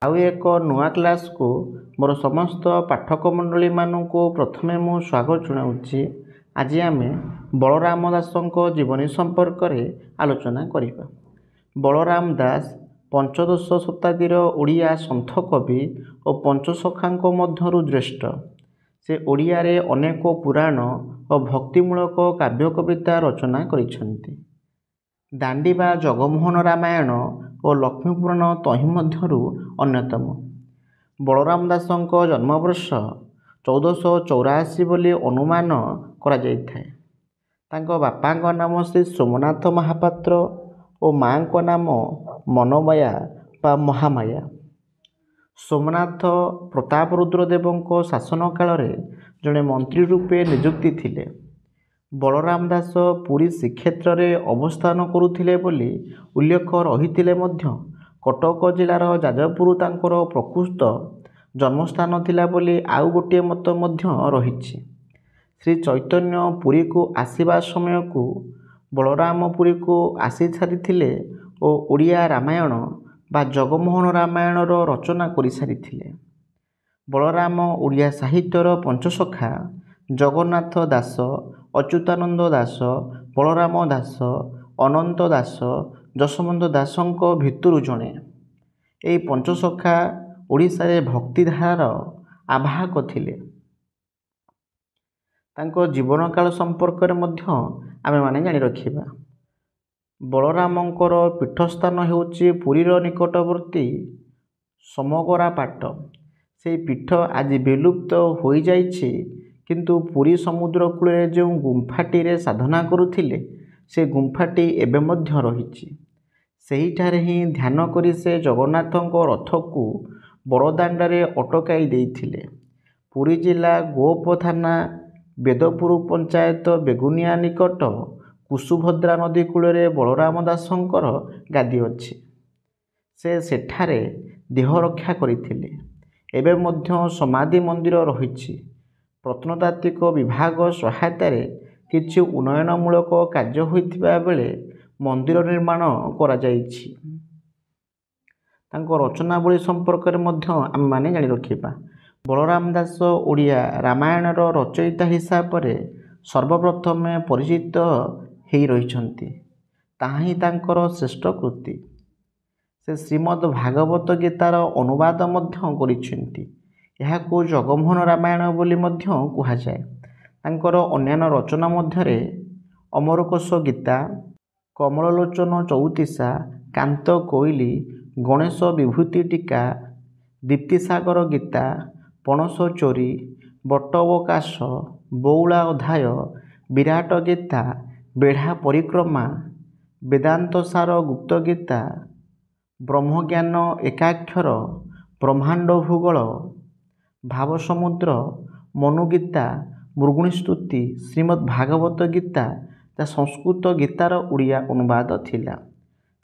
आउ एक नुआ क्लास को मोर समस्त पाठक मंडली मानू प्रथमे मु स्वागत जनाऊँगी। आज आम बलराम दास जीवनी संपर्क में आलोचना करिबा। बलराम दास पंचदश शताब्दीर ओडिया सन्थ कवि और पंचसखा मध्यरु श्रेष्ठ। से ओडिया रे अनेक पुराण और भक्तिमूलक काव्य कविता रचना करिसेंती। दांडी बा जगमोहन रामायण और लक्ष्मीपुराण तहि मध्यरु अन्यतम। बलराम दासଙ୍କ जन्मवर्ष 1484 बोली अनुमान करा जायथाय। तांको बापाଙ୍କ नाम श्री सोमनाथ महापात्र और माँ नाम मनमाया बा महामाया। सोमनाथ प्रतापरुद्र देवଙ୍କ शासन काल रे जड़े मंत्री रूपे नियुक्ति थिले। बलराम दास पुरी श्रीक्षेत्र रे अवस्थान करुथिले बोली उल्लेख रहिथिले मध्य कटक जिलार जाजपुर तांकर प्रकृत जन्मस्थान थिला बोली आउ गोटे मत मध्य रहिछि। श्री चैतन्य पुरी को आसीबा समय को बलराम पुरी को आसी सारिथिले और ओडिया रामायण बा जगमोहन रामायण रचना करि सारिथिले। बलराम ओडिया साहित्यर पंचसखा जगन्नाथ दास, अच्युतानंद दास, बलराम दास, अनंत दास, जशवंत दासଙ୍କ भितरु जणे। एई पंचसखा ओडिशा रे भक्तिधारार आवाहक थिले। तांको जीवन काल संपर्क रे मध्य आमे माने जानि रखिबा। बलरामंकर पीठस्थान हेउची पुरीर निकटवर्ती समगरा पाट। से पीठ आज विलुप्त हो जाइछि, किंतु पुरी समुद्र कूल जो गुंफाटी रे साधना करुथिले से गुंफाटी एबे मध्य रहिछि। सेहिठारे ही ध्यान करी से जगन्नाथଙ୍କ रथ को बड़दाण्ड रे अटकाई देइथिले। पुरी जिला गोप थाना बेदपुर पंचायत बेगुनिया निकट कुसुभद्रा नदी कूल रे बलराम दासंकर गादी अछि। से सेठारे देह रक्षा करिथिले। एबे मध्य समाधि मंदिर रहिछि। प्रत्नतात्विक विभाग सहायतार किछि उन्नयनमूलक कार्य होइथिबा बेले मंदिर निर्माण करा जाइछि। तांको रचनावली संपर्क में मध्य आम माने जानि रखिबा। बलराम दास ओडिया रामायणर रचयिता हिसाब से सर्वप्रथम परिचित हो रहिछंती। ताहा ही तांकर श्रेष्ठ कृति। से श्रीमद् भागवत गीतार अनुवाद मध्य करिसेंती। यहाकू जगमोहन रामायण बोली मध्य कुहाଯାଏ। तांकर अन्यान्य रचना मध्यरे अमरकोश गीता, कमललोचन चौतीसा, कांत कोइली, गणेश विभूति टीका, दीप्तिसागर गीता, पणस चोरी, बटवकाश, बौला अध्याय, विराट गीता, बेढ़ा परिक्रमा, वेदांतसार गुप्त गीता, ब्रह्मज्ञान एकाक्षर, ब्रह्मांड भूगोल, भावसमुद्र, मनुगीता, मृगुणीस्तुति, श्रीमद् भागवत गीता जा संस्कृत गीतार ओडिया अनुवाद थिला।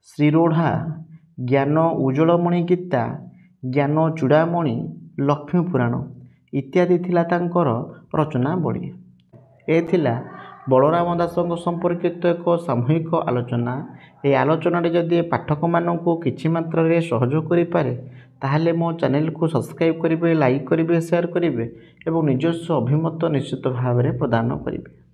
श्रीरोढ़ा, ज्ञान उज्ज्वलमणि गीता, ज्ञान चूड़ामणि, लक्ष्मीपुराण इत्यादि थिला तांकर रचनावली। ए थिला बलराम दासଙ୍କ संपर्कित एक सामूहिक आलोचना। ये आलोचना जदि पाठक मानू किछि मात्रा सहयोग करें ताहले मो चैनल को सब्सक्राइब करेंगे, लाइक करेंगे, शेयर करेंगे और निजस्व अभिमत निश्चित भाव में प्रदान करेंगे।